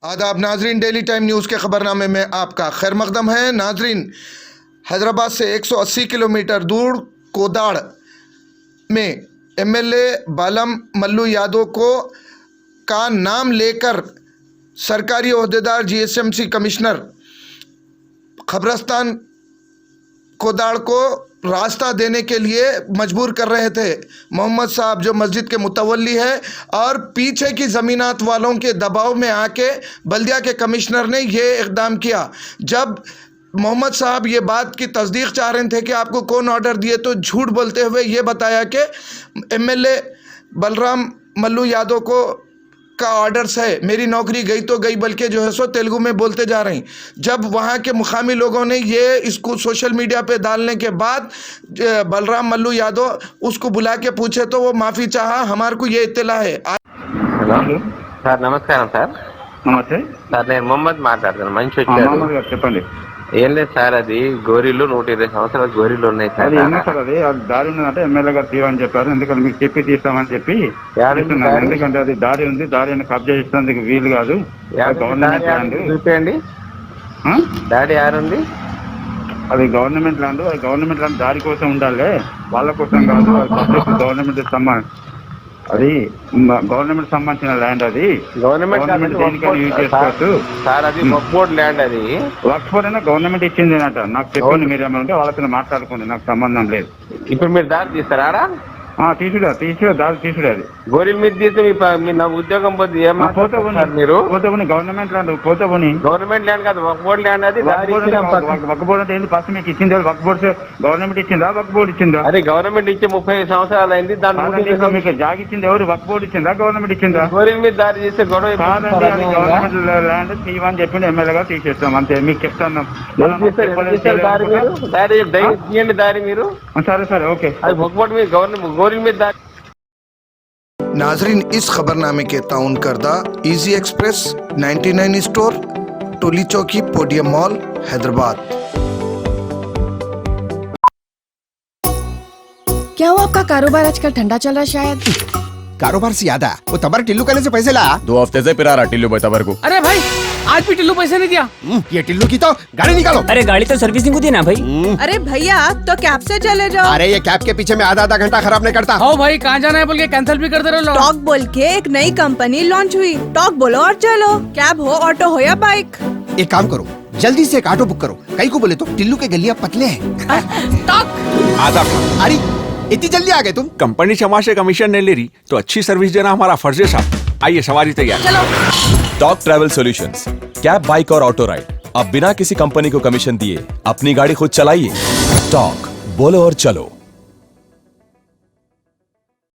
आदाब नाजरीन, daily time news के खबरनामे में आपका खैर मकदम है। नाजरीन, हैदराबाद से 180 किलोमीटर दूर कोदाड़ में एमएलए बालम मल्लू यादव का नाम लेकर सरकारी ओहदेदार जीएसएमसी कमिश्नर खबरस्तान कोदाड़ को रास्ता देने के लिए मजबूर कर रहे थे। मोहम्मद साहब जो मस्जिद के मुतवल्ली है और पीछे की ज़मीनात वालों के दबाव में आके बल्दिया के कमिश्नर ने ये इक़दाम किया। जब मोहम्मद साहब ये बात की तस्दीक चाह रहे थे कि आपको कौन ऑर्डर दिए, तो झूठ बोलते हुए ये बताया कि एमएलए बलराम मल्लू यादव का ऑर्डर्स है, मेरी नौकरी गई तो गई, बल्कि जो है सो तेलुगु में बोलते जा रहे हैं। जब वहाँ के मुकामी लोगों ने ये इसको सोशल मीडिया पे डालने के बाद बलराम मल्लू यादव उसको बुला के पूछे तो वो माफ़ी चाहा। हमारे को ये इत्तला है। హలో సార్, నమస్కారం సార్. నమస్తే సార్ నేను మొహమ్మద్ మాట్లాడుతున్నాను. మంచి మహమ్మద్ గారు చెప్పండి. ఏం లేదు సార్, అది గోరీలు 120 సంవత్సరాల గోరీలు ఉన్నాయి సార్. అది ఎందుకు సార్, అది దారి ఉన్నదంటే ఎమ్మెల్యే గారు తీయమని చెప్పారు. ఎందుకంటే మీకు చెప్పి తీస్తామని చెప్పి చేస్తున్నాను. ఎందుకంటే అది దారి ఉంది, దారిని కబ్జా చేసేందుకు వీలు కాదు. గవర్నమెంట్ ల్యాండ్ చూపేయండి. డాడీ యారుంది? అది గవర్నమెంట్ ల్యాండ్. అది గవర్నమెంట్ ల్యాండ్ దారి కోసం ఉండాలి, వాళ్ళ కోసం కాదు. అది పబ్లిక్ గవర్నమెంట్ అది గవర్నమెంట్ సంబంధించిన ల్యాండ్. అది గవర్నమెంట్ దేనికైనా యూజ్ చేసుకోవచ్చు సార్. అది వక్ఫ్ ల్యాండ్. అది వక్ఫ్ అయినా గవర్నమెంట్ ఇచ్చింది అంట. నాకు చెప్పండి, మీరు ఏమంటే వాళ్ళతో మాట్లాడుకోండి, నాకు సంబంధం లేదు. ఇప్పుడు మీరు దారి తీస్తారా? తీసుడే దారి తీసుడే. అది గోరీల మీద తీస్తే మీ నా ఉద్యోగం పోతే ఏమంటారు మీరు? పోతే గవర్నమెంట్ ల్యాండ్ పోతే గవర్నమెంట్ ల్యాండ్ కాదు, వక్ఫ్ బోర్డ్ ల్యాండ్. అది వక్ఫ్ బోర్డు అంటే ఏంది? ఫస్ట్ మీకు ఇచ్చింది వక్ఫ్ బోర్డు గవర్నమెంట్ ఇచ్చిందా, వక్ఫ్ బోర్డు ఇచ్చిందా? అదే గవర్నమెంట్ ఇచ్చే 30 సంవత్సరాలు అయింది. దాని మీకు జాగ ఇచ్చింది ఎవరు? వక్ఫ్ బోర్డు ఇచ్చిందా, గవర్నమెంట్ ఇచ్చిందా? గోరీల మీద దారి చేస్తే గొడవ కాదండి. అది గవర్నమెంట్ ల్యాండ్ తీయమని చెప్పింది ఎమ్మెల్యే గారు, తీసేస్తాం అంతే. మీకు చెప్తాను. దారి మీరు సరే సరే ఓకే. అది వక్ఫ్ బోర్డు మీద గోరీల మీద దారి. नाजरीन, इस खबरनामे के ताउन करदा इजी एक्सप्रेस 99 स्टोर, टोली चौकी, पोडियम मॉल, हैदराबाद। क्या हुआ, आपका कारोबार आजकल ठंडा चल रहा है शायद? कारोबार से याद है, वो तबर टिल्लू कहने से पैसे ला। 2 हफ्ते से पिरा रहा टिल्लू भाई तबर को। अरे भाई, आज भी टिल्लू पैसे नहीं दिया। ये टिल्लू की तो गाड़ी निकालो। अरे गाड़ी तो सर्विसिंग को दी ना भाई। अरे भैया, तो कैब से चले जाओ। अरे ये कैब के पीछे में आधा घंटा खराब नहीं करता। हो भाई, कहाँ जाना है बोल के कैंसिल भी करते रहो। टॉक बोल के एक नई कंपनी लॉन्च हुई। टॉक बोलो और चलो। कैब हो, ऑटो हो या बाइक। एक काम करो, जल्दी से एक ऑटो बुक करो। कहीं को बोले तो टिल्लू के गलियां पतले हैं। टॉक आधा अरे इतनी जल्दी आ गए तुम? कंपनी क्षमा से कमीशन नहीं ले रही तो अच्छी सर्विस देना हमारा फर्ज है साहब। आइए, सवारी तैयार। चलो। Talk travel solutions, cab, bike और ऑटो राइड। अब बिना किसी कंपनी को कमीशन दिए अपनी गाड़ी खुद चलाइए। टॉक, बोलो और चलो।